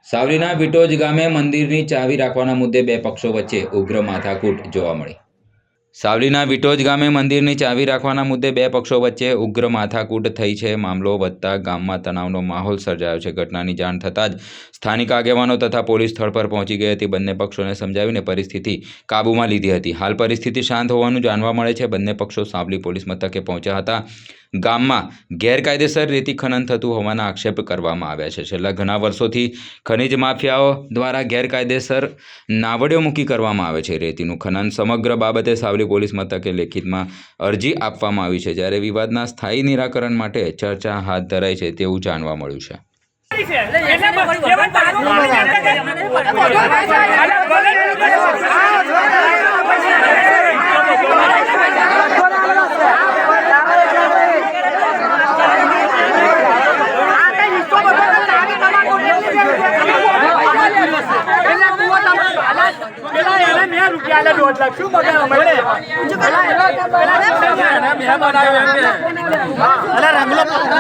સાવલીના વિટોજ ગામે મંદિરની ચાવી રાખવાના મુદ્દે બે પક્ષો વચ્ચે ઉગ્ર માથાકૂટ જોવા મળી। સાવલીના વિટોજ ગામે મંદિરની ચાવી રાખવાના મુદ્દે બે પક્ષો વચ્ચે ઉગ્ર માથાકૂટ થઈ છે। મામલો વધતા ગામમાં તણાવનો માહોલ સર્જાયો છે। ઘટનાની જાણ થતાં જ સ્થાનિક આગેવાનો તથા પોલીસ સ્થળ પર પહોંચી ગઈ હતી। બંને પક્ષોને સમજાવીને પરિસ્થિતિ કાબૂમાં લીધી હતી। હાલ પરિસ્થિતિ શાંત હોવાનું જાણવા મળે છે। બંને પક્ષો સાવલી પોલીસ મથકે પહોંચ્યા હતા। ગામમાં ગેરકાયદેસર રેતી ખનન થતું હોવાના આક્ષેપ કરવામાં આવ્યા છે। છેલ્લા ઘણા વર્ષોથી ખનિજ માફિયાઓ દ્વારા ગેરકાયદેસર નાવડીઓ મૂકી કરવામાં આવે છે। રેતીનું ખનન સમગ્ર બાબતે સાવલી પોલીસ મથકે લેખિતમાં અરજી આપવામાં આવી છે। જ્યારે વિવાદના સ્થાયી નિરાકરણ માટે ચર્ચા હાથ ધરાઈ છે તેવું જાણવા મળ્યું છે।